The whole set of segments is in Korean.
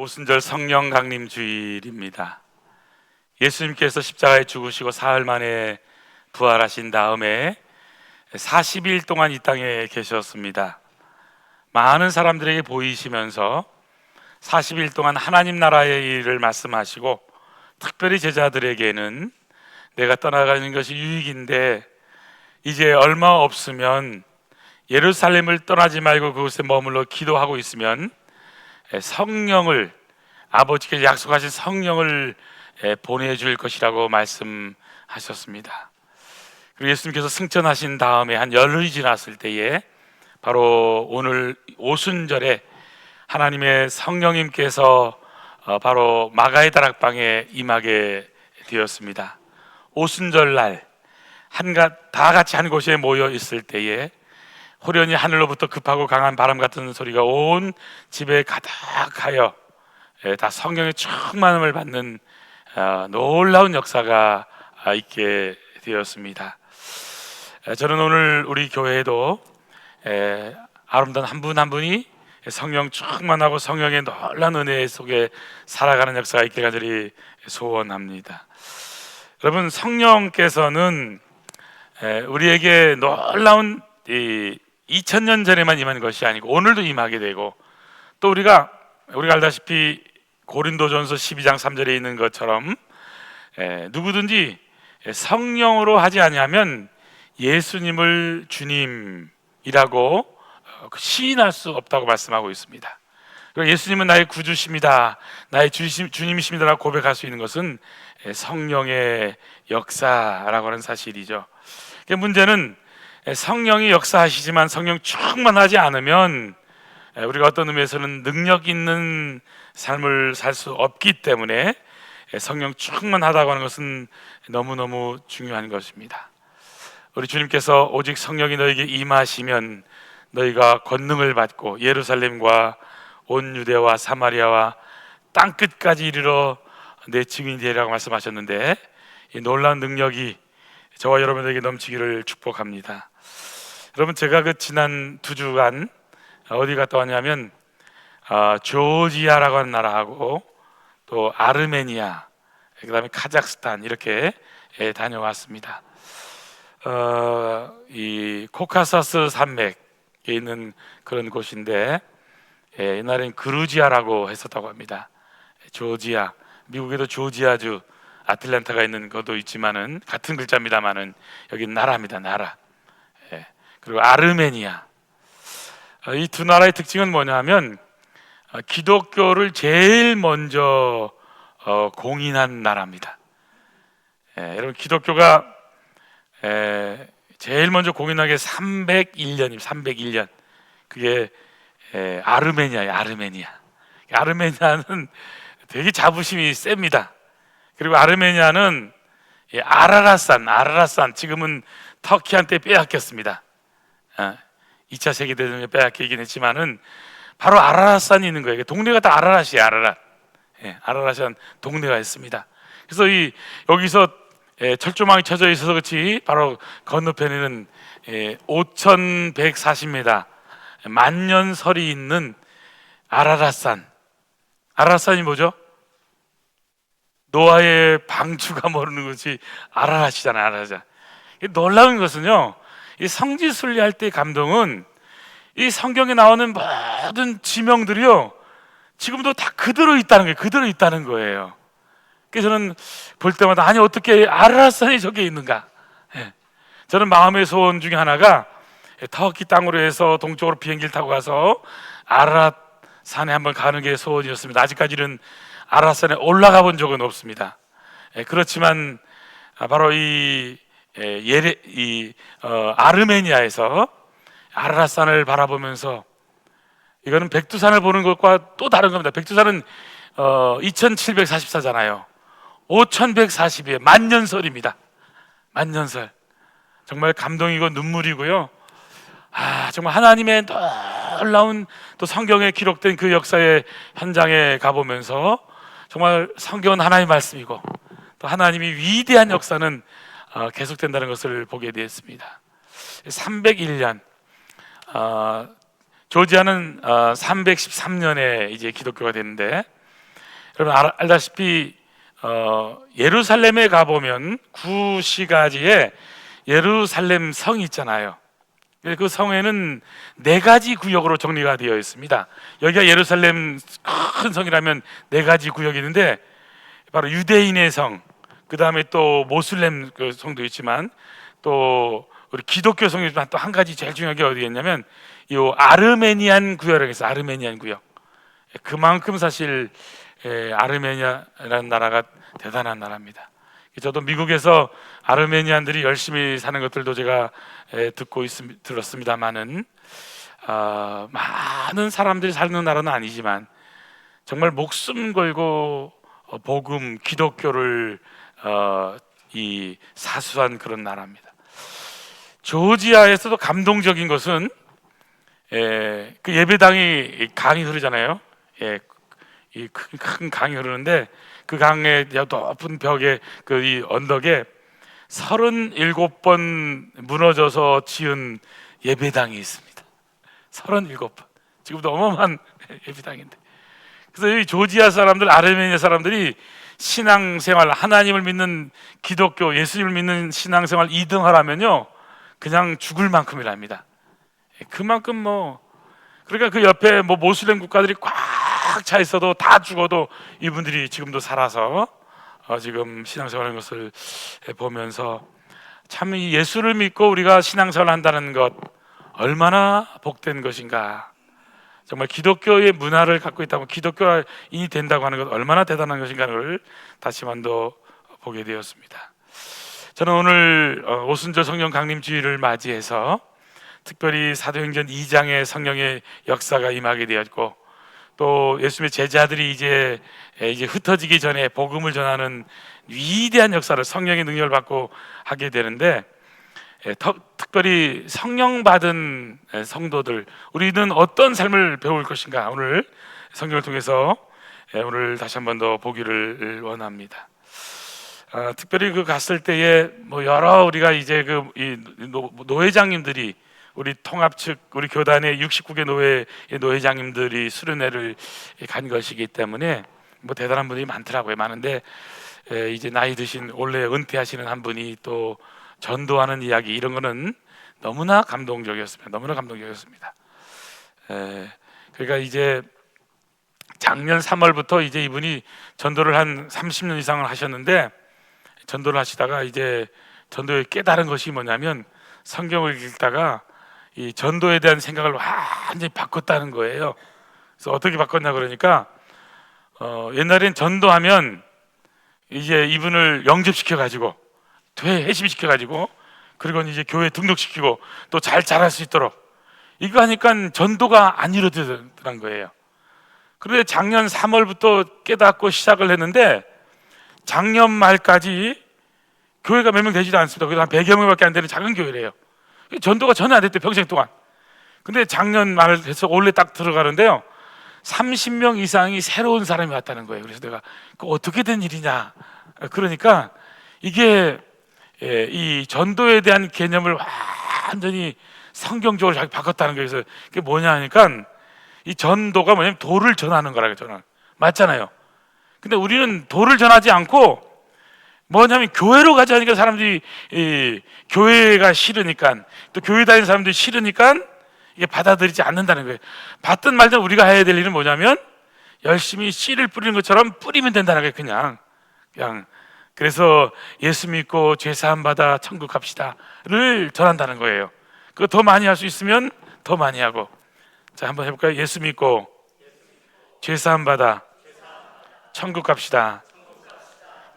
오순절 성령 강림 주일입니다. 예수님께서 십자가에 죽으시고 사흘 만에 부활하신 다음에 40일 동안 이 땅에 계셨습니다. 많은 사람들에게 보이시면서 40일 동안 하나님 나라의 일을 말씀하시고, 특별히 제자들에게는 내가 떠나가는 것이 유익인데 이제 얼마 없으면 예루살렘을 떠나지 말고 그곳에 머물러 기도하고 있으면 성령을, 아버지께서 약속하신 성령을 보내줄 것이라고 말씀하셨습니다. 그리고 예수님께서 승천하신 다음에 한 열흘이 지났을 때에 바로 오늘 오순절에 하나님의 성령님께서 바로 마가의 다락방에 임하게 되었습니다. 오순절날 다 같이 한 곳에 모여 있을 때에 호련히 하늘로부터 급하고 강한 바람 같은 소리가 온 집에 가득하여 다 성령의 충만함을 받는 놀라운 역사가 있게 되었습니다. 저는 오늘 우리 교회에도 아름다운 한 분 한 분이 성령 충만하고 성령의 놀라운 은혜 속에 살아가는 역사가 있길 간절히 소원합니다. 여러분, 성령께서는 우리에게 놀라운 2000년 전에만 임한 것이 아니고 오늘도 임하게 되고, 또 우리가 알다시피 고린도전서 12장 3절에 있는 것처럼 누구든지 성령으로 하지 아니하면 예수님을 주님이라고 시인할 수 없다고 말씀하고 있습니다. 그리고 예수님은 나의 구주십니다, 나의 주님이십니다라고 고백할 수 있는 것은 성령의 역사라고 하는 사실이죠. 문제는 성령이 역사하시지만 성령 충만하지 않으면 우리가 어떤 의미에서는 능력 있는 삶을 살 수 없기 때문에 성령 충만하다고 하는 것은 너무너무 중요한 것입니다. 우리 주님께서 오직 성령이 너에게 임하시면 너희가 권능을 받고 예루살렘과 온 유대와 사마리아와 땅끝까지 이르러 내 증인이 되리라고 말씀하셨는데, 이 놀라운 능력이 저와 여러분에게 넘치기를 축복합니다. 여러분, 제가 지난 2주간 어디 갔다 왔냐면 조지아라고 하는 나라하고 또 아르메니아, 그 다음에 카자흐스탄 이렇게 다녀왔습니다. 이 코카사스 산맥에 있는 그런 곳인데 옛날엔 그루지아라고 했었다고 합니다. 조지아, 미국에도 조지아주 아틀란타가 있는 것도 있지만은 같은 글자입니다만은 여기는 나라입니다, 나라. 그리고 아르메니아, 이 두 나라의 특징은 뭐냐면 기독교를 제일 먼저 공인한 나라입니다. 여러분, 기독교가 제일 먼저 공인한 게 301년입니다. 301년. 그게 아르메니아예요. 아르메니아는 되게 자부심이 셉니다. 그리고 아르메니아는 아라라산, 지금은 터키한테 빼앗겼습니다. 2차 세계대전에 빼앗기긴 했지만은 바로 아라라산이 있는 거예요. 동네가 다 아라랏이에요. 아라랏이라는 동네가 있습니다. 그래서 여기서 철조망이 쳐져 있어서 그렇지 바로 건너편에는 5140m 만년설이 있는 아라랏산. 아라랏산이 뭐죠? 노아의 방주가 모르는 것이 아라랏이잖아요. 놀라운 것은요, 이 성지순례할 때 감동은 이 성경에 나오는 모든 지명들이요 지금도 다 그대로 있다는 거예요. 그래서 저는 볼 때마다 아니 어떻게 아라랏산이 저게 있는가. 저는 마음의 소원 중에 하나가 터키 땅으로 해서 동쪽으로 비행기를 타고 가서 아라랏산에 한번 가는 게 소원이었습니다. 아직까지는 아라랏산에 올라가 본 적은 없습니다. 그렇지만 바로 아르메니아에서 아라랏산을 바라보면서, 이거는 백두산을 보는 것과 또 다른 겁니다. 백두산은 2744잖아요. 5140이에요. 만년설입니다. 만년설. 정말 감동이고 눈물이고요. 정말 하나님의 놀라운 또 성경에 기록된 그 역사의 현장에 가보면서 정말 성경은 하나님의 말씀이고 또 하나님이 위대한 역사는 계속된다는 것을 보게 되었습니다. 301년, 조지아는 313년에 이제 기독교가 됐는데 여러분 알다시피 예루살렘에 가보면 구시가지에 예루살렘 성이 있잖아요. 그 성에는 네 가지 구역으로 정리가 되어 있습니다. 여기가 예루살렘 큰 성이라면 네 가지 구역이 있는데, 바로 유대인의 성, 그 다음에 또 모슬렘 그 성도 있지만, 또 우리 기독교 성이지만 또 한 가지 제일 중요한 게 어디였냐면 이 아르메니안 구역이라고 해서 아르메니안 구역. 그만큼 사실 아르메니아라는 나라가 대단한 나라입니다. 저도 미국에서 아르메니안들이 열심히 사는 것들도 제가 들었습니다만은 많은 사람들이 사는 나라는 아니지만 정말 목숨 걸고 복음 기독교를 이 사수한 그런 나라입니다. 조지아에서도 감동적인 것은 그 예배당이 강이 흐르잖아요. 이 큰 강이 흐르는데 그 강의 높은 벽에 그 이 언덕에 37번 무너져서 지은 예배당이 있습니다. 37번. 지금도 어마어마한 예배당인데. 그래서 이 조지아 사람들, 아르메니아 사람들이 신앙생활, 하나님을 믿는 기독교, 예수님을 믿는 신앙생활 2등 하라면요 그냥 죽을 만큼이랍니다. 그만큼 그러니까 그 옆에 모슬렘 국가들이 꽉 차 있어도 다 죽어도 이분들이 지금도 살아서 지금 신앙생활하는 것을 보면서 참 이 예수를 믿고 우리가 신앙생활을 한다는 것 얼마나 복된 것인가. 정말 기독교의 문화를 갖고 있다고, 기독교인이 된다고 하는 것 얼마나 대단한 것인가를 다시 한번 보게 되었습니다. 저는 오늘 오순절 성령 강림주일을 맞이해서 특별히 사도행전 2장의 성령의 역사가 임하게 되었고, 또 예수님의 제자들이 이제 흩어지기 전에 복음을 전하는 위대한 역사를, 성령의 능력을 받고 하게 되는데, 특별히 성령 받은 성도들, 우리는 어떤 삶을 배울 것인가, 오늘 성경을 통해서 오늘 다시 한 번 더 보기를 원합니다. 특별히 그 갔을 때에 여러 우리가 이제 이 노회장님들이, 우리 통합 측, 우리 교단의 69개 노회장님들이 수련회를 간 것이기 때문에 대단한 분들이 많더라고요. 많은데 이제 나이 드신 원래 은퇴하시는 한 분이 또 전도하는 이야기, 이런 거는 너무나 감동적이었습니다. 너무나 감동적이었습니다. 그러니까 이제 작년 3월부터 이제 이분이 전도를 한 30년 이상을 하셨는데, 전도를 하시다가 이제 전도의 깨달은 것이 뭐냐면 성경을 읽다가 이 전도에 대한 생각을 완전히 바꿨다는 거예요. 그래서 어떻게 바꿨냐 그러니까 옛날엔 전도하면 이제 이분을 영접시켜 가지고 해심시켜 가지고, 그리고 이제 교회 등록시키고 또 잘 자랄 수 있도록 이거 하니까 전도가 안 이루어지더란 거예요. 그런데 작년 3월부터 깨닫고 시작을 했는데 작년 말까지 교회가 몇 명 되지도 않습니다. 그래서 한 100여 명밖에 안 되는 작은 교회래요. 전도가 전혀 안 됐대요, 평생 동안. 근데 작년 말해서 올해 딱 들어가는데요 30명 이상이 새로운 사람이 왔다는 거예요. 그래서 내가 어떻게 된 일이냐, 그러니까 이게 이 전도에 대한 개념을 완전히 성경적으로 자기 바꿨다는 거예요. 그래서 그게 뭐냐 하니까 이 전도가 뭐냐면 도를 전하는 거라고요. 저는 맞잖아요. 근데 우리는 도를 전하지 않고 뭐냐면 교회로 가자 하니까 사람들이 교회가 싫으니까, 또 교회 다니는 사람들이 싫으니까 이게 받아들이지 않는다는 거예요. 받든 말든 우리가 해야 될 일은 뭐냐면 열심히 씨를 뿌리는 것처럼 뿌리면 된다는 거예요. 그냥 그래서 예수 믿고 죄 사함 받아 천국 갑시다를 전한다는 거예요. 그거 더 많이 할 수 있으면 더 많이 하고. 자, 한번 해볼까요? 예수 믿고 죄 사함 받아 천국 갑시다.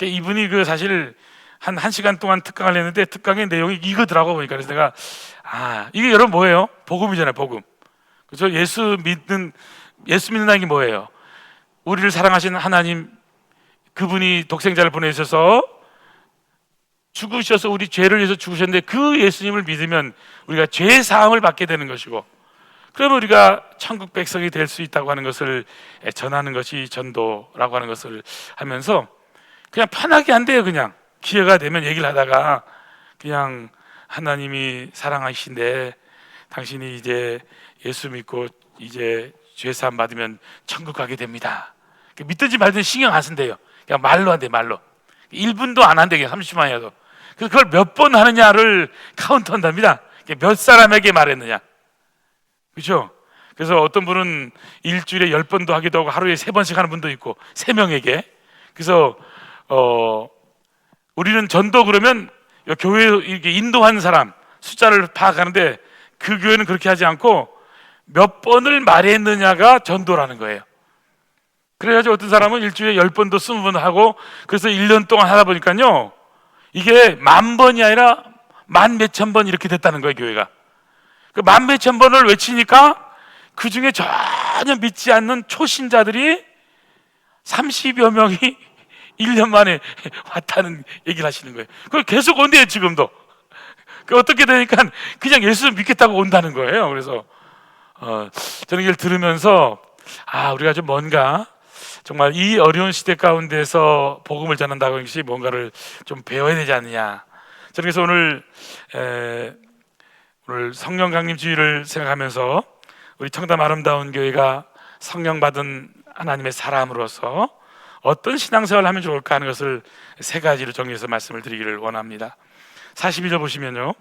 이분이 사실 한 시간 동안 특강을 했는데 특강의 내용이 이거더라고 보니까. 그래서 내가 이게 여러분 뭐예요? 복음이잖아요, 복음. 그래서 예수 믿는다는 게 뭐예요? 우리를 사랑하신 하나님, 그분이 독생자를 보내셔서 죽으셔서 우리 죄를 위해서 죽으셨는데 그 예수님을 믿으면 우리가 죄 사함을 받게 되는 것이고, 그러면 우리가 천국 백성이 될 수 있다고 하는 것을 전하는 것이 전도라고 하는 것을 하면서, 그냥 편하게 안 돼요. 그냥 기회가 되면 얘기를 하다가 그냥 하나님이 사랑하신데 당신이 이제 예수 믿고 이제 죄 사함 받으면 천국 가게 됩니다. 믿든지 말든지 신경 안 쓴대요. 그냥 말로 한대, 말로. 1분도 안 한대, 30만 원이라도. 그래서 그걸 몇 번 하느냐를 카운트한답니다. 몇 사람에게 말했느냐. 그렇죠? 그래서 어떤 분은 일주일에 10번도 하기도 하고 하루에 3번씩 하는 분도 있고 3명에게. 그래서 우리는 전도 그러면 교회 이렇게 인도한 사람 숫자를 파악하는데, 그 교회는 그렇게 하지 않고 몇 번을 말했느냐가 전도라는 거예요. 그래가지고 어떤 사람은 일주일에 10번도 20번 하고, 그래서 1년 동안 하다 보니까요, 이게 10,000번이 아니라 10,000몇천 번 이렇게 됐다는 거예요, 교회가. 그 10,000몇천 번을 외치니까 그 중에 전혀 믿지 않는 초신자들이 30여 명이 1년 만에 왔다는 얘기를 하시는 거예요. 그걸 계속 온대요, 지금도. 어떻게 되니까 그냥 예수 믿겠다고 온다는 거예요. 그래서 저는 이걸 들으면서 우리가 좀 뭔가 정말 이 어려운 시대 가운데서 복음을 전한다고 하는 것이 뭔가를 좀 배워야 되지 않느냐. 저는 그래서 오늘 성령 강림 주일을 생각하면서 우리 청담 아름다운 교회가 성령 받은 하나님의 사람으로서 어떤 신앙생활을 하면 좋을까 하는 것을 3가지로 정리해서 말씀을 드리기를 원합니다. 42절 보시면요,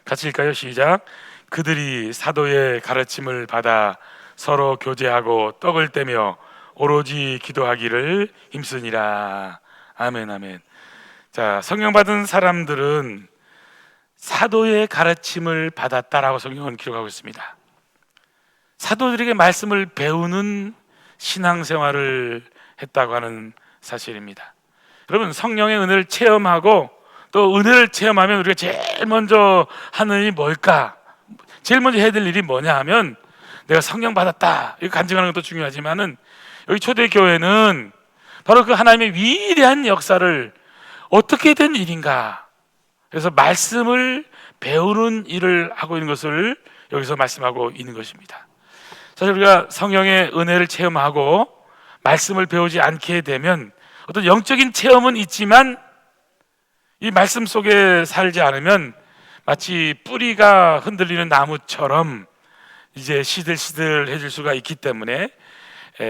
같이 읽까요? 시작. 그들이 사도의 가르침을 받아 서로 교제하고 떡을 떼며 오로지 기도하기를 힘쓰니라. 아멘, 아멘. 자, 성령 받은 사람들은 사도의 가르침을 받았다라고 성경은 기록하고 있습니다. 사도들에게 말씀을 배우는 신앙생활을 했다고 하는 사실입니다. 여러분, 성령의 은혜를 체험하고 또 은혜를 체험하면 우리가 제일 먼저 하는 일이 뭘까? 제일 먼저 해야 될 일이 뭐냐 하면, 내가 성령 받았다, 이거 간증하는 것도 중요하지만은, 여기 초대교회는 바로 그 하나님의 위대한 역사를 어떻게 된 일인가, 그래서 말씀을 배우는 일을 하고 있는 것을 여기서 말씀하고 있는 것입니다. 사실 우리가 성령의 은혜를 체험하고 말씀을 배우지 않게 되면 어떤 영적인 체험은 있지만 이 말씀 속에 살지 않으면 마치 뿌리가 흔들리는 나무처럼 이제 시들시들해질 수가 있기 때문에,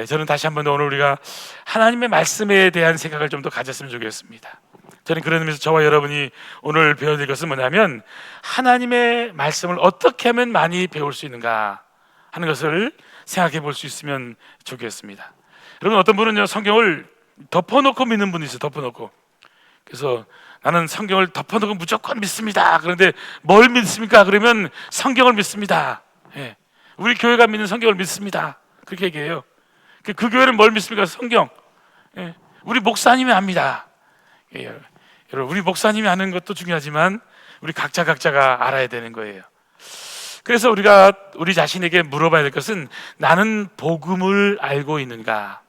저는 다시 한번 오늘 우리가 하나님의 말씀에 대한 생각을 좀 더 가졌으면 좋겠습니다. 저는 그런 의미에서 저와 여러분이 오늘 배워야 될 것은 뭐냐면, 하나님의 말씀을 어떻게 하면 많이 배울 수 있는가 하는 것을 생각해 볼 수 있으면 좋겠습니다. 여러분, 어떤 분은요, 성경을 덮어놓고 믿는 분이 있어요. 덮어놓고. 그래서 나는 성경을 덮어놓고 무조건 믿습니다. 그런데 뭘 믿습니까? 그러면 성경을 믿습니다. 예. 우리 교회가 믿는 성경을 믿습니다. 그렇게 얘기해요. 그 교회는 뭘 믿습니까? 성경. 예. 우리 목사님이 압니다. 예. 여러분, 우리 목사님이 아는 것도 중요하지만 우리 각자가 알아야 되는 거예요. 그래서 우리가 우리 자신에게 물어봐야 될 것은, 나는 복음을 알고 있는가?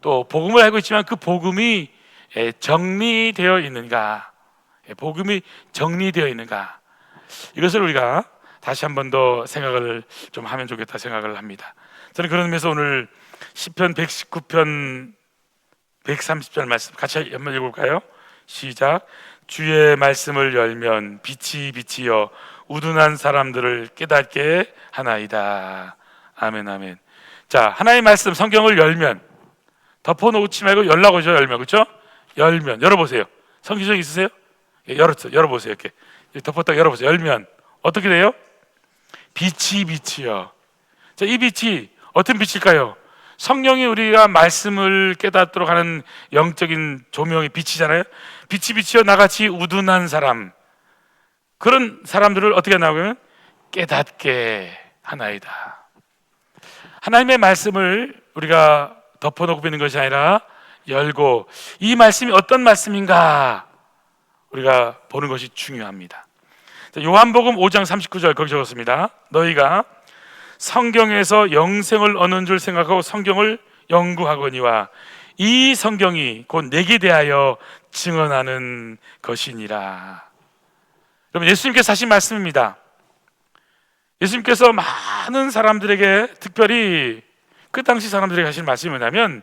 또 복음을 알고 있지만 그 복음이 정리되어 있는가? 복음이 정리되어 있는가? 이것을 우리가 다시 한 번 더 생각을 좀 하면 좋겠다 생각을 합니다. 저는 그런 의미에서 오늘 시편 119편 130절 말씀 같이 한번 읽어볼까요? 시작. 주의 말씀을 열면 빛이 비치어 우둔한 사람들을 깨닫게 하나이다. 아멘, 아멘. 자, 하나님의 말씀 성경을 열면, 덮어놓지 말고 열라고 하죠. 열면, 그렇죠? 열면, 열어보세요. 성경책 있으세요? 예, 열어보세요. 이렇게 덮었다가 열어보세요. 열면 어떻게 돼요? 빛이 비치어. 자, 이 빛이 어떤 빛일까요? 성령이 우리가 말씀을 깨닫도록 하는 영적인 조명의 빛이잖아요. 빛이 비치어 나같이 우둔한 사람, 그런 사람들을 어떻게 나오면 깨닫게 하나이다. 하나님의 말씀을 우리가 덮어놓고 있는 것이 아니라 열고, 이 말씀이 어떤 말씀인가 우리가 보는 것이 중요합니다. 요한복음 5장 39절 거기 적었습니다. 너희가 성경에서 영생을 얻는 줄 생각하고 성경을 연구하거니와 이 성경이 곧 내게 대하여 증언하는 것이니라. 여러분, 예수님께서 하신 말씀입니다. 예수님께서 많은 사람들에게, 특별히 그 당시 사람들에게 하신 말씀이 뭐냐면,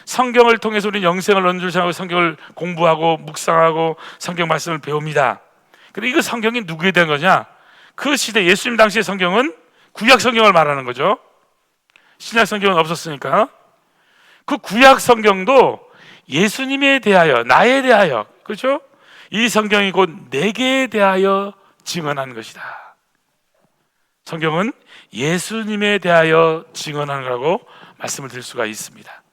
성경을 통해서 우리는 영생을 얻는 줄 생각하고 성경을 공부하고 묵상하고 성경 말씀을 배웁니다. 그런데 이거 성경이 누구에 대한 거냐? 그 시대 예수님 당시의 성경은 구약 성경을 말하는 거죠. 신약 성경은 없었으니까. 그 구약 성경도 예수님에 대하여, 나에 대하여, 그렇죠? 이 성경이 곧 내게 대하여 증언하는 것이다. 성경은 예수님에 대하여 증언하는 거라고 말씀을 드릴 수가 있습니다.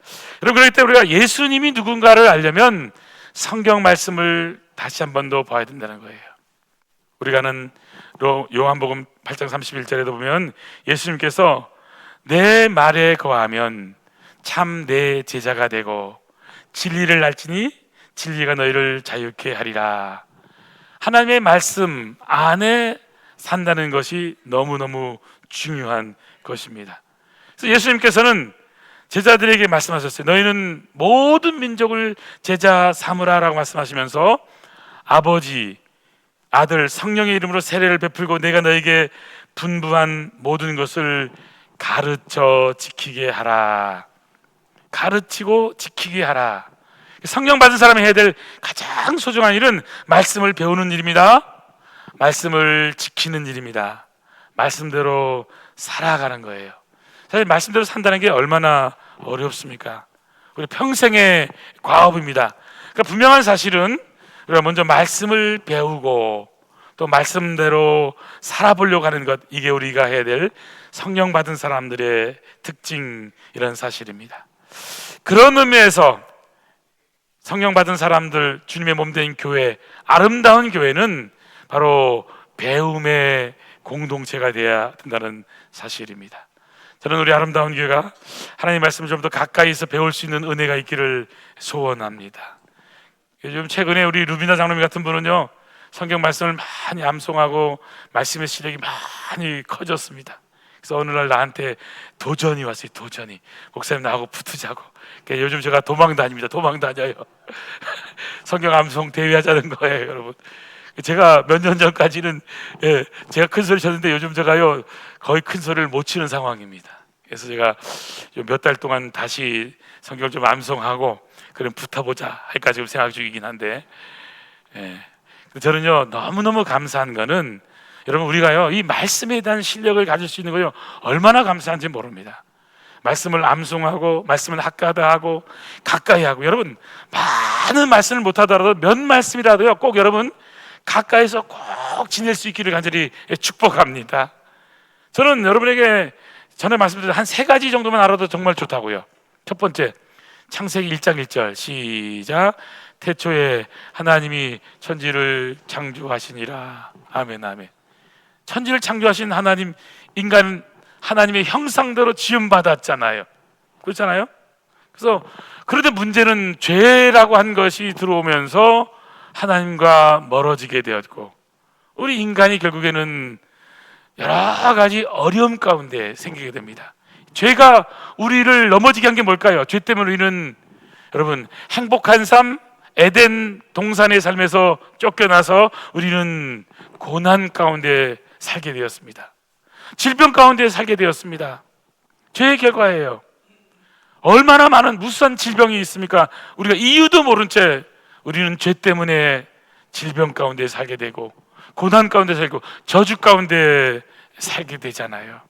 여러분, 그렇기 때문에 우리가 예수님이 누군가를 알려면 성경 말씀을 다시 한 번 더 봐야 된다는 거예요. 우리가 아는 요한복음 8장 31절에도 보면 예수님께서 내 말에 거하면 참 내 제자가 되고 진리를 알지니 진리가 너희를 자유케 하리라. 하나님의 말씀 안에 산다는 것이 너무너무 중요한 것입니다. 그래서 예수님께서는 제자들에게 말씀하셨어요. 너희는 모든 민족을 제자 삼으라라고 말씀하시면서 아버지, 아들, 성령의 이름으로 세례를 베풀고 내가 너에게 분부한 모든 것을 가르쳐 지키게 하라. 가르치고 지키게 하라. 성령 받은 사람이 해야 될 가장 소중한 일은 말씀을 배우는 일입니다. 말씀을 지키는 일입니다. 말씀대로 살아가는 거예요. 사실 말씀대로 산다는 게 얼마나 어렵습니까? 우리 평생의 과업입니다. 그러니까 분명한 사실은 우리가 먼저 말씀을 배우고 또 말씀대로 살아보려고 하는 것, 이게 우리가 해야 될 성령 받은 사람들의 특징이라는 사실입니다. 그런 의미에서 성령 받은 사람들, 주님의 몸된 교회, 아름다운 교회는 바로 배움의 공동체가 되어야 된다는 사실입니다. 저는 우리 아름다운 교회가 하나님의 말씀을 좀 더 가까이서 배울 수 있는 은혜가 있기를 소원합니다. 요즘 최근에 우리 루비나 장로님 같은 분은요, 성경 말씀을 많이 암송하고 말씀의 실력이 많이 커졌습니다. 그래서 어느 날 나한테 도전이 왔어요. 도전이. 목사님 나하고 붙으자고. 그러니까 요즘 제가 도망 다닙니다. 도망 다녀요. 성경 암송 대회하자는 거예요, 여러분. 제가 몇 년 전까지는 제가 큰 소리 쳤는데 요즘 제가요 거의 큰 소리를 못 치는 상황입니다. 그래서 제가 몇 달 동안 다시 성경을 좀 암송하고 그럼 붙어보자 할까 지금 생각 중이긴 한데, 저는요 너무너무 감사한 거는 여러분, 우리가요 이 말씀에 대한 실력을 가질 수 있는 거요 얼마나 감사한지 모릅니다. 말씀을 암송하고 말씀을 학가다하고 가까이 하고, 여러분 많은 말씀을 못하더라도 몇 말씀이라도요 꼭 여러분 가까이서 꼭 지낼 수 있기를 간절히 축복합니다. 저는 여러분에게 전에 말씀드린 한 3가지 정도만 알아도 정말 좋다고요. 첫 번째, 창세기 1장 1절 시작. 태초에 하나님이 천지를 창조하시니라. 아멘, 아멘. 천지를 창조하신 하나님, 인간 하나님의 형상대로 지음받았잖아요. 그렇잖아요. 그래서 그런데 문제는 죄라고 한 것이 들어오면서 하나님과 멀어지게 되었고, 우리 인간이 결국에는 여러 가지 어려움 가운데 생기게 됩니다. 죄가 우리를 넘어지게 한 게 뭘까요? 죄 때문에 우리는 여러분 행복한 삶, 에덴 동산의 삶에서 쫓겨나서 우리는 고난 가운데 살게 되었습니다. 질병 가운데 살게 되었습니다. 죄의 결과예요. 얼마나 많은 무수한 질병이 있습니까? 우리가 이유도 모른 채 우리는 죄 때문에 질병 가운데 살게 되고 고난 가운데 살고 저주 가운데 살게 되잖아요.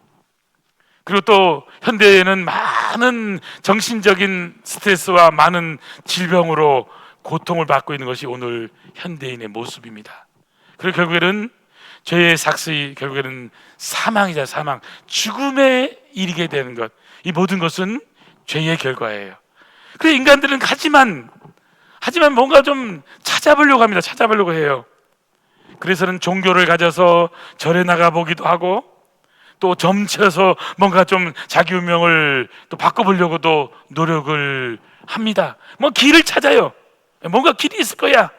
그리고 또 현대에는 많은 정신적인 스트레스와 많은 질병으로 고통을 받고 있는 것이 오늘 현대인의 모습입니다. 그리고 결국에는 죄의 삭스이 결국에는 사망이자 사망, 죽음에 이르게 되는 것, 이 모든 것은 죄의 결과예요. 그래서 인간들은 하지만 뭔가 좀 찾아보려고 합니다. 찾아보려고 해요. 그래서는 종교를 가져서 절에 나가 보기도 하고, 또 점쳐서 뭔가 좀 자기 운명을 또 바꿔보려고도 노력을 합니다. 뭐 길을 찾아요. 뭔가 길이 있을 거야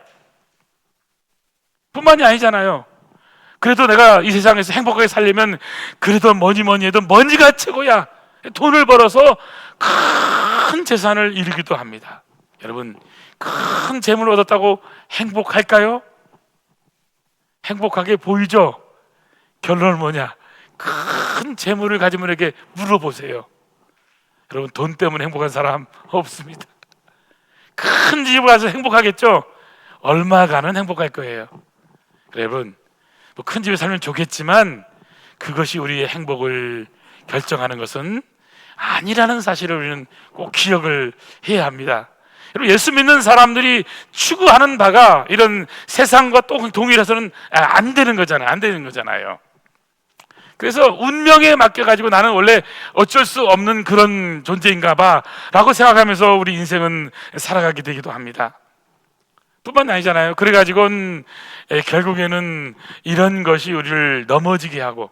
뿐만이 아니잖아요. 그래도 내가 이 세상에서 행복하게 살려면 그래도 뭐니 해도 먼지가 최고야. 돈을 벌어서 큰 재산을 이루기도 합니다. 여러분, 큰 재물을 얻었다고 행복할까요? 행복하게 보이죠? 결론은 뭐냐? 큰 재물을 가진 분에게 물어보세요. 여러분, 돈 때문에 행복한 사람 없습니다. 큰 집을 가서 행복하겠죠? 얼마간은 행복할 거예요. 여러분, 뭐 큰 집에 살면 좋겠지만 그것이 우리의 행복을 결정하는 것은 아니라는 사실을 우리는 꼭 기억을 해야 합니다. 여러분, 예수 믿는 사람들이 추구하는 바가 이런 세상과 동일해서는 안 되는 거잖아요. 안 되는 거잖아요. 그래서 운명에 맡겨가지고 나는 원래 어쩔 수 없는 그런 존재인가 봐 라고 생각하면서 우리 인생은 살아가게 되기도 합니다. 뿐만 아니잖아요. 그래가지고는 결국에는 이런 것이 우리를 넘어지게 하고,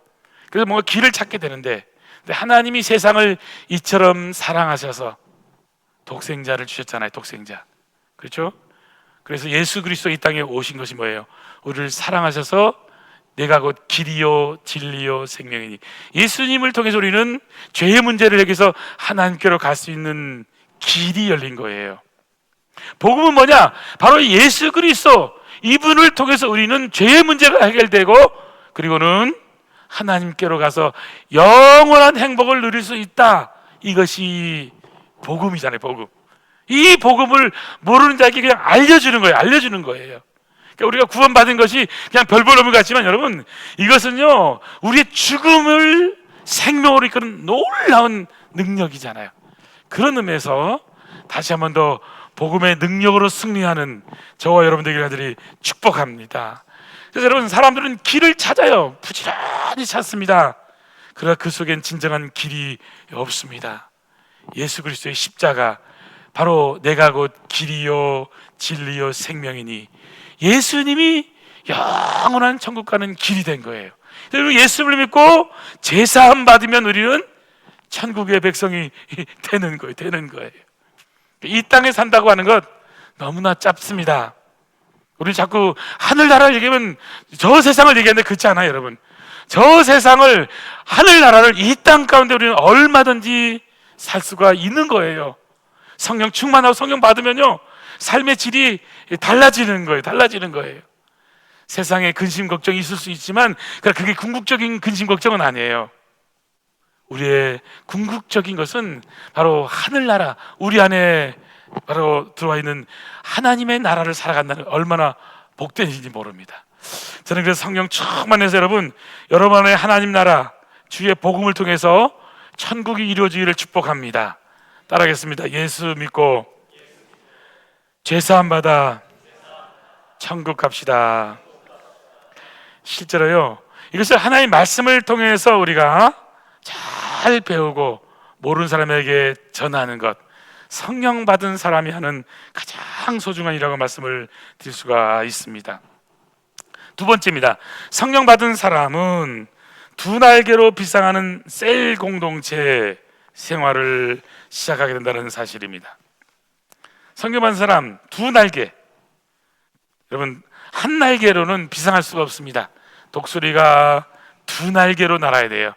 그래서 뭔가 길을 찾게 되는데, 근데 하나님이 세상을 이처럼 사랑하셔서 독생자를 주셨잖아요. 독생자. 그렇죠? 그래서 예수 그리스도 이 땅에 오신 것이 뭐예요? 우리를 사랑하셔서 내가 곧 길이요 진리요 생명이니, 예수님을 통해서 우리는 죄의 문제를 해결해서 하나님께로 갈 수 있는 길이 열린 거예요. 복음은 뭐냐? 바로 예수 그리스도, 이분을 통해서 우리는 죄의 문제가 해결되고, 그리고는 하나님께로 가서 영원한 행복을 누릴 수 있다. 이것이 복음이잖아요. 복음. 이 복음을 모르는 자에게 그냥 알려주는 거예요. 알려주는 거예요. 그러니까 우리가 구원받은 것이 그냥 별 볼 없는 것 같지만, 여러분, 이것은요 우리의 죽음을 생명으로 이끄는 놀라운 능력이잖아요. 그런 의미에서 다시 한 번 더 복음의 능력으로 승리하는 저와 여러분 되기를 축복합니다. 그래서 여러분, 사람들은 길을 찾아요. 부지런히 찾습니다. 그러나 그 속엔 진정한 길이 없습니다. 예수 그리스도의 십자가, 바로 내가 곧 길이요 진리요 생명이니, 예수님이 영원한 천국 가는 길이 된 거예요. 그리고 예수를 믿고 제사함 받으면 우리는 천국의 백성이 되는 거예요. 되는 거예요. 이 땅에 산다고 하는 것 너무나 짧습니다. 우리 자꾸 하늘나라를 얘기하면 저 세상을 얘기하는데 그렇지 않아요, 여러분. 저 세상을, 하늘나라를 이 땅 가운데 우리는 얼마든지 살 수가 있는 거예요. 성령 충만하고 성령 받으면요 삶의 질이 달라지는 거예요. 달라지는 거예요. 세상에 근심 걱정이 있을 수 있지만 그게 궁극적인 근심 걱정은 아니에요. 우리의 궁극적인 것은 바로 하늘나라, 우리 안에 바로 들어와 있는 하나님의 나라를 살아간다는, 얼마나 복된 일인지 모릅니다. 저는 그래서 성령 충만해서 여러분의 하나님 나라, 주의 복음을 통해서 천국이 이루어지기를 축복합니다. 따라하겠습니다. 예수 믿고 죄사함 받아 천국 갑시다. 실제로요, 이것을 하나님의 말씀을 통해서 우리가 잘 배우고 모르는 사람에게 전하는 것, 성령 받은 사람이 하는 가장 소중한 일이라고 말씀을 드릴 수가 있습니다. 두 번째입니다. 성령 받은 사람은 두 날개로 비상하는 셀 공동체 생활을 시작하게 된다는 사실입니다. 성령 받은 사람 두 날개, 여러분, 한 날개로는 비상할 수가 없습니다. 독수리가 두 날개로 날아야 돼요.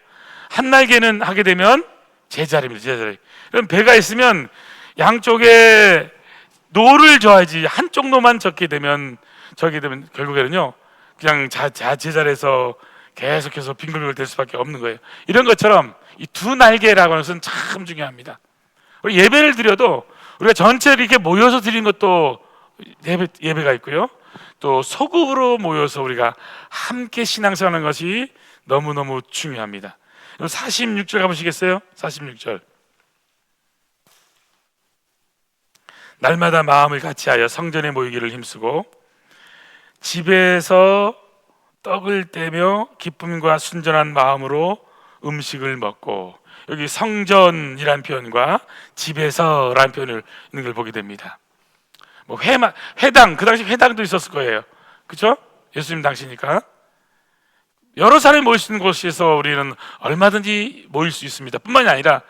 한 날개는 하게 되면 제자리입니다. 제자리. 그럼 배가 있으면 양쪽에 노를 져야지, 한쪽 노만 젓게 되면 결국에는요 그냥 제자리에서 계속해서 빙글빙글 될 수밖에 없는 거예요. 이런 것처럼 이 두 날개라고 하는 것은 참 중요합니다. 우리 예배를 드려도 우리가 전체 이렇게 모여서 드리는 것도 예배가 있고요, 또 소급으로 모여서 우리가 함께 신앙생활하는 것이 너무너무 중요합니다. 46절 가보시겠어요? 46절. 날마다 마음을 같이하여 성전에 모이기를 힘쓰고 집에서 떡을 떼며 기쁨과 순전한 마음으로 음식을 먹고, 여기 성전이란 표현과 집에서라는 표현을 있는 걸 보게 됩니다. 뭐 회당, 그 당시 회당도 있었을 거예요. 그렇죠? 예수님 당시니까 여러 사람이 모일 수 있는 곳에서 우리는 얼마든지 모일 수 있습니다. 뿐만이 아니라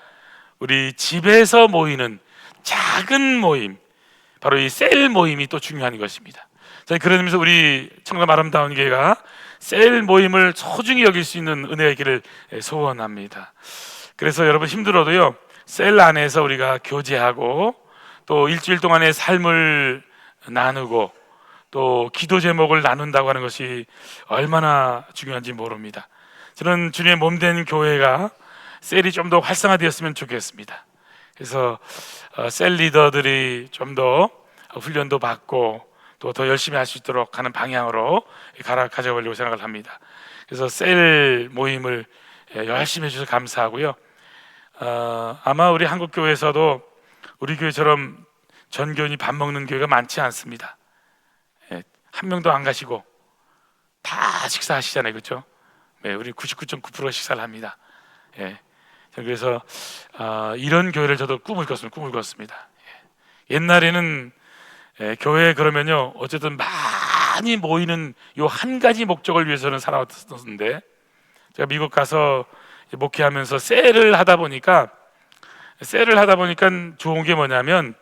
우리 집에서 모이는 작은 모임, 바로 이 셀 모임이 또 중요한 것입니다. 저는 그런 의미에서 우리 청담 아름다운 교회가 셀 모임을 소중히 여길 수 있는 은혜가 있기를 소원합니다. 그래서 여러분 힘들어도요, 셀 안에서 우리가 교제하고 또 일주일 동안의 삶을 나누고 또 기도 제목을 나눈다고 하는 것이 얼마나 중요한지 모릅니다. 저는 주님의 몸된 교회가 셀이 좀 더 활성화되었으면 좋겠습니다. 그래서 셀 리더들이 좀 더 훈련도 받고 또 더 열심히 할 수 있도록 하는 방향으로 가져가려고 생각을 합니다. 그래서 셀 모임을 열심히 해주셔서 감사하고요, 아마 우리 한국 교회에서도 우리 교회처럼 전교인이 밥 먹는 교회가 많지 않습니다. 예, 한 명도 안 가시고 다 식사하시잖아요, 그렇죠? 네, 우리 99.9% 식사를 합니다. 예, 그래서 이런 교회를 저도 꿈을 꿨습니다. 예, 옛날에는 교회 그러면요, 어쨌든 많이 모이는 요 한 가지 목적을 위해서는 살아왔었는데, 제가 미국 가서 목회하면서 셀을 하다 보니까 좋은 게 뭐냐면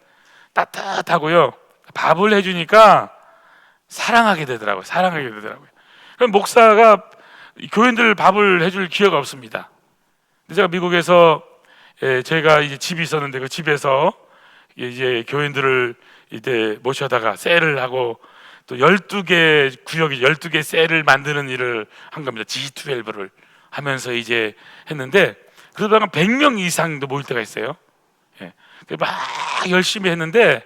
따뜻하고요, 밥을 해주니까 사랑하게 되더라고요. 그럼 목사가 교인들 밥을 해줄 기회가 없습니다. 근데 제가 미국에서 제가 이제 집이 있었는데 그 집에서 이제 교인들을 이제 모셔다가 셀을 하고 또 12개 구역이 12개 셀을 만드는 일을 한 겁니다. G12를 하면서 이제 했는데, 그러다가 100명 이상도 모일 때가 있어요. 예. 막 열심히 했는데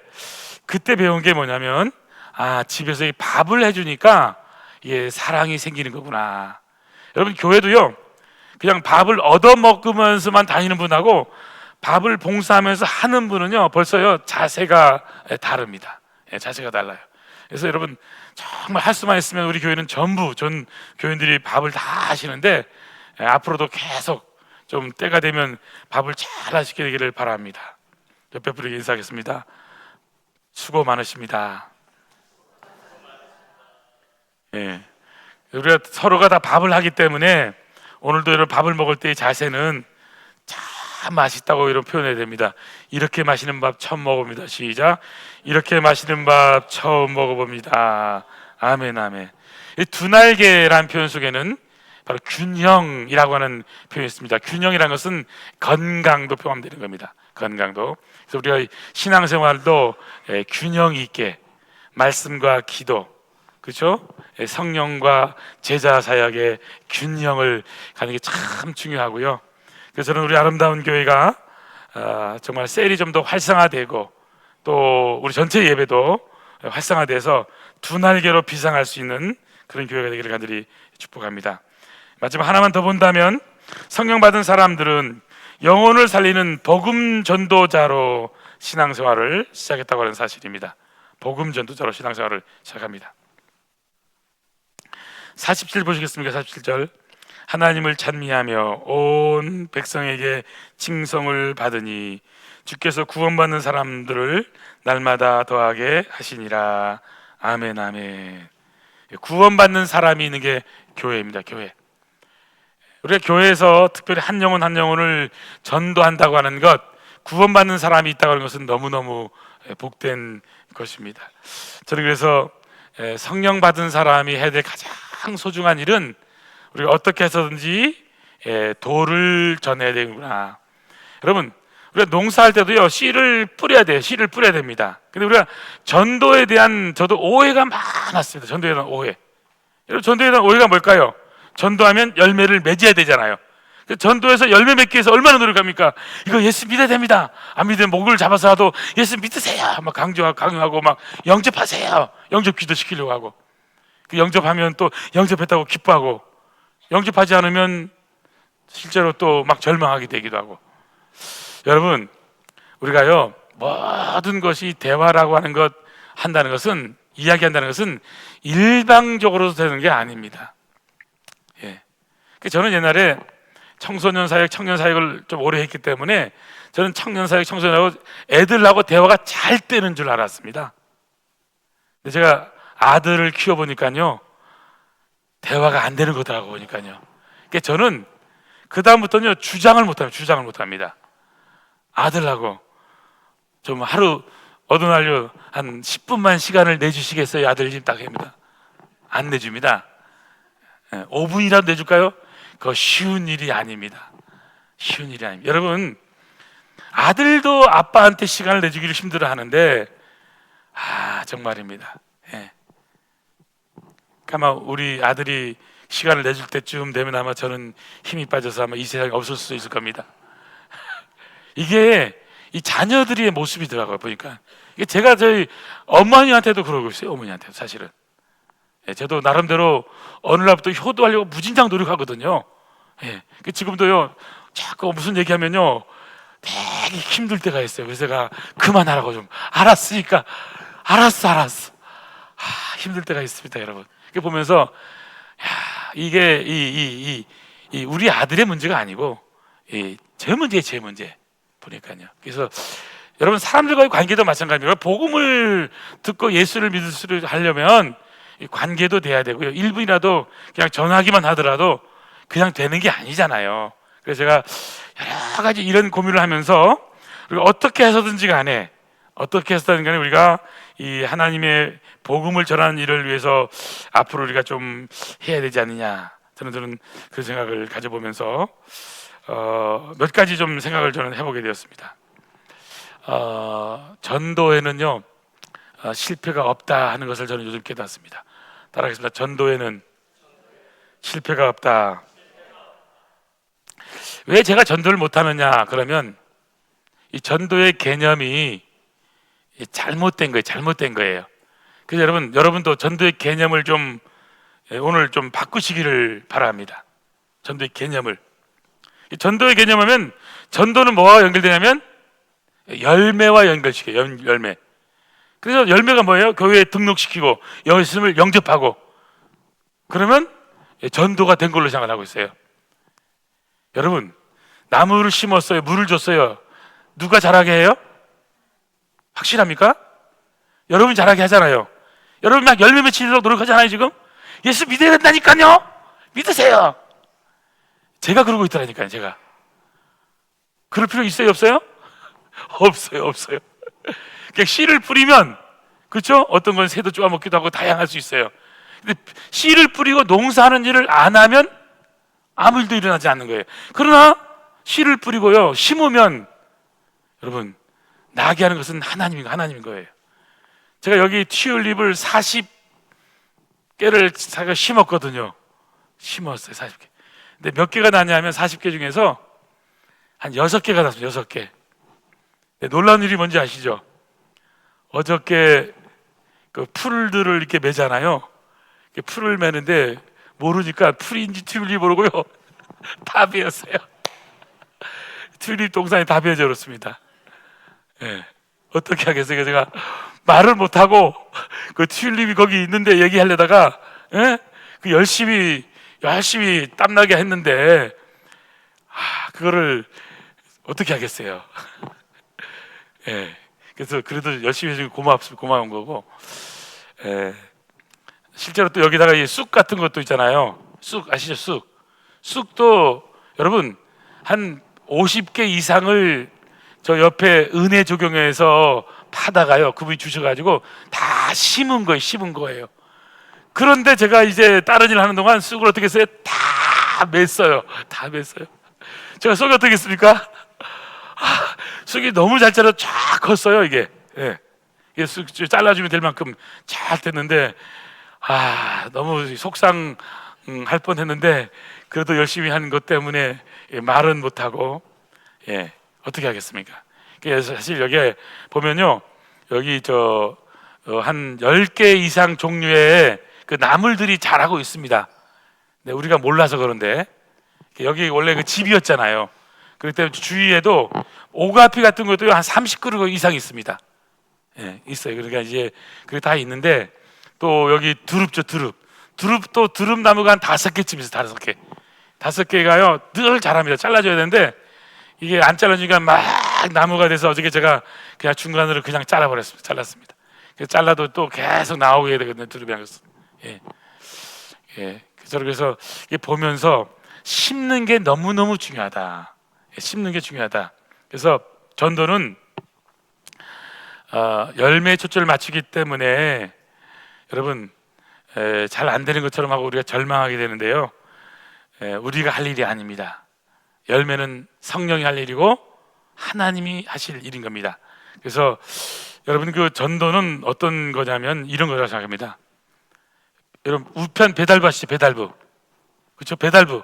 그때 배운 게 뭐냐면, 집에서 이 밥을 해주니까 사랑이 생기는 거구나. 여러분, 교회도요, 그냥 밥을 얻어 먹으면서만 다니는 분하고 밥을 봉사하면서 하는 분은요, 벌써요 자세가 다릅니다. 자세가 달라요. 그래서 여러분, 정말 할 수만 있으면 우리 교회는 전부 전 교인들이 밥을 다 하시는데, 앞으로도 계속 좀 때가 되면 밥을 잘 하시게 되기를 바랍니다. 옆에 분에게 인사하겠습니다. 수고 많으십니다. 예, 우리가 서로가 다 밥을 하기 때문에 오늘도 여러분 밥을 먹을 때의 자세는 참 맛있다고 이런 표현해야 됩니다. 이렇게 맛있는 밥 처음 먹어봅니다. 시작. 이렇게 맛있는 밥 처음 먹어봅니다. 아멘, 아멘. 이 두 날개라는 표현 속에는 바로 균형이라고 하는 표현이 있습니다. 균형이라는 것은 건강도 포함되는 겁니다. 건강도. 그래서 우리가 신앙생활도 균형 있게 말씀과 기도, 그렇죠? 성령과 제자 사역의 균형을 가는 게 참 중요하고요. 그래서 저는 우리 아름다운 교회가 정말 셀이 좀 더 활성화되고 또 우리 전체 예배도 활성화돼서 두 날개로 비상할 수 있는 그런 교회가 되기를 간절히 축복합니다. 마지막 하나만 더 본다면, 성령 받은 사람들은 영혼을 살리는 복음 전도자로 신앙생활을 시작했다고 하는 사실입니다. 복음 전도자로 신앙생활을 시작합니다. 47 보시겠습니까? 47절. 하나님을 찬미하며 온 백성에게 칭송을 받으니 주께서 구원받는 사람들을 날마다 더하게 하시니라. 아멘, 아멘. 구원받는 사람이 있는 게 교회입니다. 교회. 우리가 교회에서 특별히 한 영혼 한 영혼을 전도한다고 하는 것, 구원받는 사람이 있다고 하는 것은 너무너무 복된 것입니다. 저는 그래서 성령 받은 사람이 해야 될 가장 소중한 일은 우리가 어떻게 해서든지 도를 전해야 되는구나. 여러분, 우리가 농사할 때도요, 씨를 뿌려야 돼요. 씨를 뿌려야 됩니다. 근데 우리가 전도에 대한 저도 오해가 많았습니다. 전도에 대한 오해. 여러분, 전도에 대한 오해가 뭘까요? 전도하면 열매를 맺어야 되잖아요. 전도에서 열매 맺기 위해서 얼마나 노력합니까? 이거 예수 믿어야 됩니다. 안 믿으면 목을 잡아서라도 예수 믿으세요. 막 강요하고 막 영접하세요. 영접 기도 시키려고 하고, 그 영접하면 또 영접했다고 기뻐하고, 영접하지 않으면 실제로 또 막 절망하게 되기도 하고. 여러분, 우리가요, 모든 것이 대화라고 하는 것 한다는 것은, 이야기한다는 것은 일방적으로 되는 게 아닙니다. 예. 저는 옛날에 청소년 사역, 청년 사역을 좀 오래 했기 때문에 저는 청년 사역, 청소년하고 애들하고 대화가 잘 되는 줄 알았습니다. 근데 제가 아들을 키워보니까요, 대화가 안 되는 거더라고 보니까요. 그러니까 저는 그 다음부터는요, 주장을 못합니다. 아들하고 좀 하루 어느 날요 한 10분만 시간을 내주시겠어요? 아들님 딱 합니다. 안 내줍니다. 5분이라도 내줄까요? 그거 쉬운 일이 아닙니다. 여러분, 아들도 아빠한테 시간을 내주기를 힘들어하는데, 정말입니다. 아마 우리 아들이 시간을 내줄 때쯤 되면 아마 저는 힘이 빠져서 아마 이 세상에 없을 수도 있을 겁니다. 이게 이 자녀들의 모습이더라고요, 보니까. 이게 제가 저희 어머니한테도 그러고 있어요. 어머니한테도 사실은. 저도 나름대로 어느 날부터 효도하려고 무진장 노력하거든요. 지금도요, 자꾸 무슨 얘기하면요, 되게 힘들 때가 있어요. 그래서 제가 그만하라고 좀 알았으니까 알았어. 힘들 때가 있습니다, 여러분. 이렇게 보면서 이게 이 우리 아들의 문제가 아니고 제 문제예요, 제 문제 보니까요. 그래서 여러분 사람들과의 관계도 마찬가지입니다. 복음을 듣고 예수를 믿으려 하려면 이 관계도 돼야 되고요. 1분이라도 그냥 전화기만 하더라도 그냥 되는 게 아니잖아요. 그래서 제가 여러 가지 이런 고민을 하면서 우리가 어떻게 해서든지 간에 우리가 이 하나님의 복음을 전하는 일을 위해서 앞으로 우리가 좀 해야 되지 않느냐, 저는 그 생각을 가져보면서 몇 가지 좀 생각을 저는 해보게 되었습니다. 전도에는요 실패가 없다 하는 것을 저는 요즘 깨닫습니다. 따라하겠습니다. 전도에는 실패가 없다. 왜 제가 전도를 못하느냐 그러면 이 전도의 개념이 잘못된 거예요. 그래서 여러분도 전도의 개념을 좀 오늘 좀 바꾸시기를 바랍니다. 전도의 개념을. 전도의 개념하면 전도는 뭐와 연결되냐면 열매와 연결시켜요. 열매. 그래서 열매가 뭐예요? 교회에 등록시키고 예수님을 영접하고 그러면 전도가 된 걸로 생각하고 있어요. 여러분, 나무를 심었어요. 물을 줬어요. 누가 자라게 해요? 확실합니까? 여러분이 자라게 하잖아요. 여러분 막 열매 맺히려고 노력하잖아요. 지금 예수 믿어야 된다니까요. 믿으세요. 제가 그러고 있더라니까요. 제가 그럴 필요 있어요? 없어요? 없어요. 그냥 씨를 뿌리면, 그렇죠? 어떤 건 새도 쪼아먹기도 하고 다양할 수 있어요. 근데 씨를 뿌리고 농사하는 일을 안 하면 아무 일도 일어나지 않는 거예요. 그러나 씨를 뿌리고요 심으면 여러분 나게 하는 것은 하나님인 거예요. 제가 여기 튤립을 40개를 제가 심었거든요. 심었어요. 40개. 근데 몇 개가 나냐면 40개 중에서 한 6개가 났습니다. 6개. 놀라운 일이 뭔지 아시죠? 어저께 그 풀들을 이렇게 매잖아요. 풀을 매는데 모르니까 풀인지 튤립 모르고요 다 베었어요. 튤립 동산이 다 베어져 버렸습니다. 어떻게 하겠어요? 제가 말을 못하고 그 튤립이 거기 있는데 얘기하려다가 그 열심히 땀나게 했는데 그거를 어떻게 하겠어요? 그래서 그래도 열심히 해주고 고마운 거고. 실제로 또 여기다가 이 쑥 같은 것도 있잖아요. 쑥 아시죠? 쑥도 여러분 한 50개 이상을 저 옆에 은혜 조경회에서 파다가요 그분이 주셔가지고 다 심은 거예요. 그런데 제가 이제 다른 일 하는 동안 쑥을 어떻게 했어요? 다 맸어요. 제가 쑥이 어떻게 했습니까? 쑥이 너무 잘 자라 쫙 컸어요. 이게 쑥 잘라주면 될 만큼 잘 됐는데 너무 속상할 뻔했는데 그래도 열심히 한 것 때문에 말은 못하고 어떻게 하겠습니까? 그래서 사실 여기에 보면요 여기 한 10개 이상 종류의 그 나물들이 자라고 있습니다. 네, 우리가 몰라서 그런데 여기 원래 그 집이었잖아요. 그렇기 때문에 주위에도 오가피 같은 것도 한 30그루 이상 있습니다. 있어요. 그러니까 이제 그게 다 있는데 또 여기 두릅도 두릅나무가 한 5개쯤 있어요. 5개. 5개가요 늘 자랍니다. 잘라줘야 되는데 이게 안 잘라주니까 막 나무가 돼서 어저께 제가 그냥 중간으로 그냥 잘랐습니다. 그래서 잘라도 또 계속 나오게 되거든요. 두릅이 한 것은. 그래서 이게 보면서 심는 게 너무너무 중요하다. 심는 게 중요하다. 그래서 전도는 열매에 초점을 맞추기 때문에 여러분 잘 안 되는 것처럼 하고 우리가 절망하게 되는데요. 우리가 할 일이 아닙니다. 열매는 성령이 할 일이고 하나님이 하실 일인 겁니다. 그래서 여러분 그 전도는 어떤 거냐면 이런 거라고 생각합니다. 여러분 우편 배달부 아시죠? 배달부. 그렇죠? 배달부.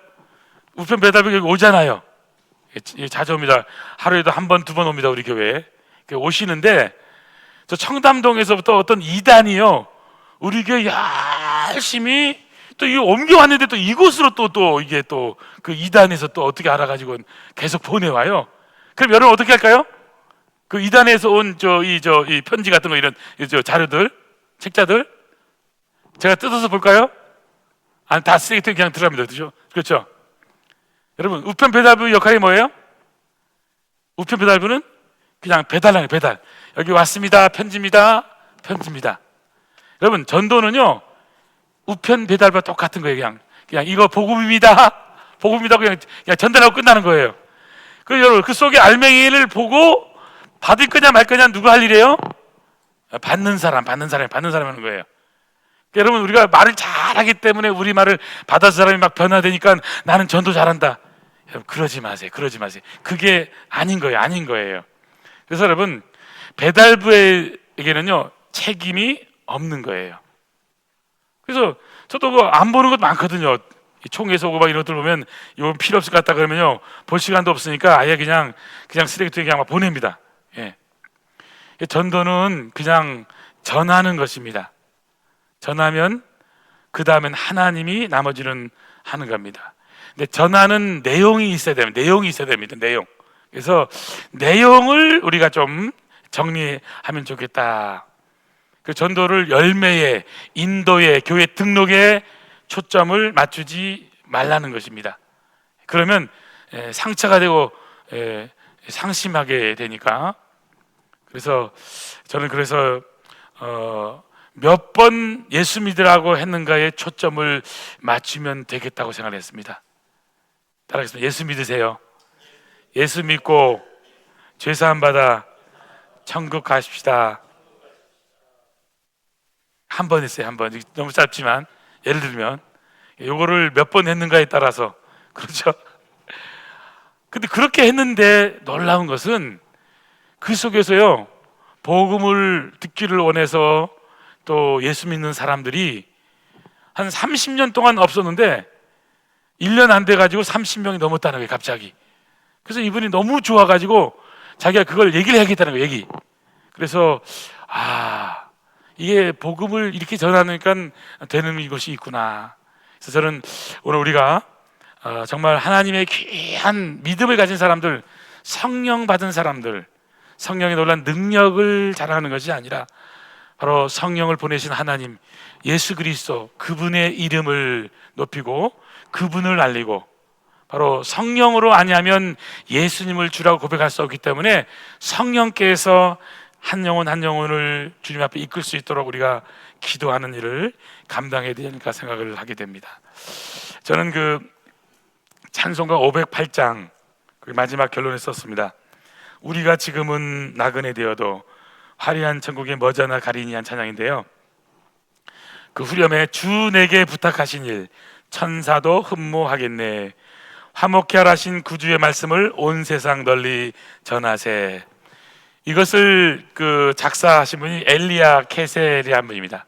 우편 배달부 여기 오잖아요. 자주 옵니다. 하루에도 한 번, 2번 옵니다. 우리 교회에. 오시는데 저 청담동에서부터 어떤 이단이요. 우리 교회 열심히 또 이거 옮겨왔는데 또 이곳으로 또 이게 또 그 이단에서 또 어떻게 알아가지고 계속 보내와요. 그럼 여러분 어떻게 할까요? 그 이단에서 온 이 편지 같은 거 이런 자료들, 책자들 제가 뜯어서 볼까요? 아니 다 쓰레기통에 그냥 들어갑니다. 그렇죠? 여러분 우편 배달부 역할이 뭐예요? 우편 배달부는 그냥 배달하는 배달. 여기 왔습니다. 편지입니다. 편지입니다. 여러분 전도는요 우편 배달과 똑같은 거예요. 그냥 이거 복음입니다. 복음입니다. 그냥 전달하고 끝나는 거예요. 그 여러분 그 속에 알맹이를 보고 받을 거냐 말 거냐 누가 할 일이에요? 받는 사람이 하는 거예요. 여러분 우리가 말을 잘하기 때문에 우리 말을 받아서 사람이 막 변화되니까 나는 전도 잘한다. 여러분 그러지 마세요. 그게 아닌 거예요. 그래서 여러분 배달부에게는요 책임이 없는 거예요. 그래서 저도 뭐 안 보는 것도 많거든요. 총회에서 오고 막 이런 것들 보면 이건 필요 없을 것 같다 그러면요 볼 시간도 없으니까 아예 그냥 쓰레기통에 그냥 막 보냅니다. 예. 전도는 그냥 전하는 것입니다. 전하면 그 다음엔 하나님이 나머지는 하는 겁니다. 근데 전하는 내용이 있어야 됩니다. 내용. 그래서 내용을 우리가 좀 정리하면 좋겠다. 그 전도를 열매에, 인도에, 교회 등록에 초점을 맞추지 말라는 것입니다. 그러면 상처가 되고 상심하게 되니까. 그래서 저는 몇 번 예수 믿으라고 했는가에 초점을 맞추면 되겠다고 생각했습니다. 따라하겠습니다. 예수 믿으세요. 예수 믿고 죄사함 받아 천국 가십시다. 한 번 했어요. 한 번. 너무 짧지만 예를 들면 요거를 몇 번 했는가에 따라서 그렇죠. 근데 그렇게 했는데 놀라운 것은 그 속에서요 복음을 듣기를 원해서 또 예수 믿는 사람들이 한 30년 동안 없었는데 1년 안 돼가지고 30명이 넘었다는 거예요 갑자기. 그래서 이분이 너무 좋아가지고 자기가 그걸 얘기를 해야겠다는 거예요. 그래서 이게 복음을 이렇게 전하니까 되는 것이 있구나. 그래서 저는 오늘 우리가 정말 하나님의 귀한 믿음을 가진 사람들, 성령 받은 사람들, 성령의 놀라운 능력을 자랑하는 것이 아니라 바로 성령을 보내신 하나님 예수 그리스도 그분의 이름을 높이고 그분을 알리고 바로 성령으로 아니하면 예수님을 주라고 고백할 수 없기 때문에 성령께서 한 영혼 한 영혼을 주님 앞에 이끌 수 있도록 우리가 기도하는 일을 감당해야 되니까 생각을 하게 됩니다. 저는 그 찬송가 508장 그 마지막 결론에 썼습니다. 우리가 지금은 나그네 되어도 화려한 천국에 머지않아 가리니 한 찬양인데요. 그 후렴에 주 내게 부탁하신 일 천사도 흠모하겠네. 화목케 하라신 구주의 말씀을 온 세상 널리 전하세. 이것을 그 작사하신 분이 엘리야 케셀이라는 분입니다.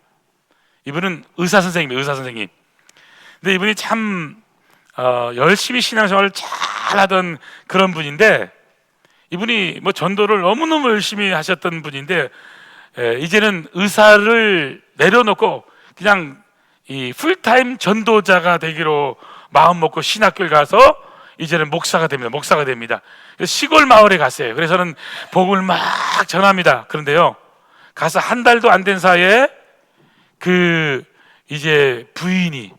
이분은 의사 선생님. 근데 이분이 참 열심히 신앙생활을 잘하던 그런 분인데 이분이 뭐 전도를 너무너무 열심히 하셨던 분인데 이제는 의사를 내려놓고 그냥 이 풀타임 전도자가 되기로 마음 먹고 신학교를 가서 이제는 목사가 됩니다. 시골 마을에 갔어요. 그래서는 복음을 막 전합니다. 그런데요, 가서 한 달도 안 된 사이에 그 이제 부인이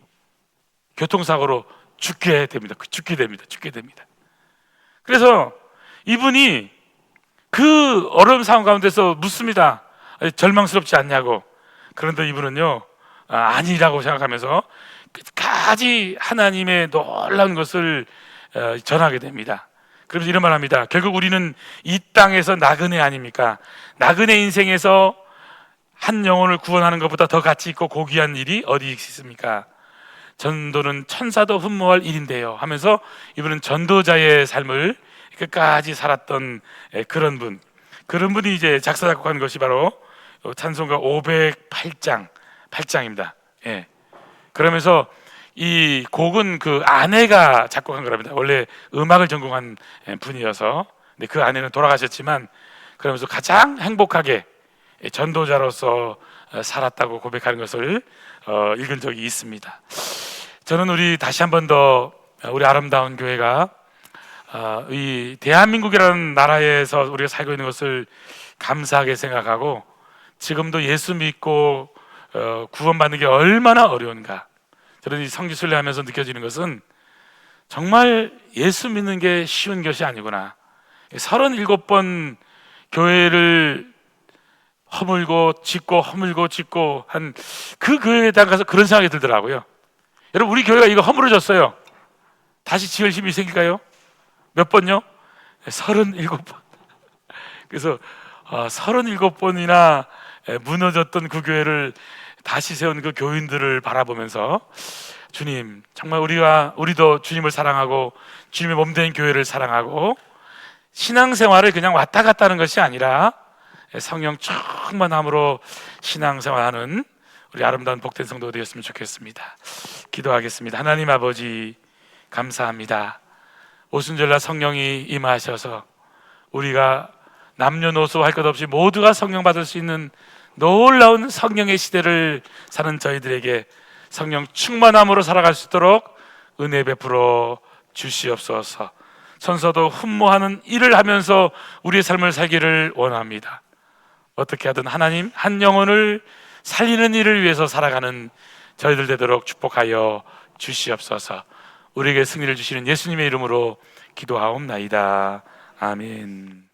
교통사고로 죽게 됩니다. 그래서 이분이 그 어려운 상황 가운데서 묻습니다. 절망스럽지 않냐고. 그런데 이분은요, 아니라고 생각하면서 끝까지 하나님의 놀라운 것을 전하게 됩니다. 그래서 이런 말 합니다. 결국 우리는 이 땅에서 나그네 아닙니까? 나그네 인생에서 한 영혼을 구원하는 것보다 더 가치 있고 고귀한 일이 어디 있습니까? 전도는 천사도 흠모할 일인데요 하면서 이분은 전도자의 삶을 끝까지 살았던 그런 분이 이제 작사 작곡한 것이 바로 찬송가 508장입니다. 예. 그러면서 이 곡은 그 아내가 작곡한 거랍니다. 원래 음악을 전공한 분이어서. 근데 그 아내는 돌아가셨지만 그러면서 가장 행복하게 전도자로서 살았다고 고백하는 것을 읽은 적이 있습니다. 저는 우리 다시 한 번 더 우리 아름다운 교회가 이 대한민국이라는 나라에서 우리가 살고 있는 것을 감사하게 생각하고, 지금도 예수 믿고 구원받는 게 얼마나 어려운가. 저는 이 성지순례하면서 느껴지는 것은 정말 예수 믿는 게 쉬운 것이 아니구나. 37번 교회를 허물고 짓고 허물고 짓고 한 그 교회에 가서 그런 생각이 들더라고요. 여러분, 우리 교회가 이거 허물어졌어요. 다시 지을 힘이 생길까요? 몇 번요? 37번. 그래서 37번이나 무너졌던 그 교회를 다시 세운 그 교인들을 바라보면서, 주님, 정말 우리도 주님을 사랑하고 주님의 몸된 교회를 사랑하고 신앙생활을 그냥 왔다 갔다 하는 것이 아니라 성령 충만함으로 신앙생활하는 우리 아름다운 복된 성도 되었으면 좋겠습니다. 기도하겠습니다. 하나님 아버지, 감사합니다. 오순절날 성령이 임하셔서 우리가 남녀노소 할 것 없이 모두가 성령 받을 수 있는 놀라운 성령의 시대를 사는 저희들에게 성령 충만함으로 살아갈 수 있도록 은혜 베풀어 주시옵소서. 천사도 흠모하는 일을 하면서 우리의 삶을 살기를 원합니다. 어떻게 하든 하나님, 한 영혼을 살리는 일을 위해서 살아가는 저희들 되도록 축복하여 주시옵소서. 우리에게 승리를 주시는 예수님의 이름으로 기도하옵나이다. 아멘.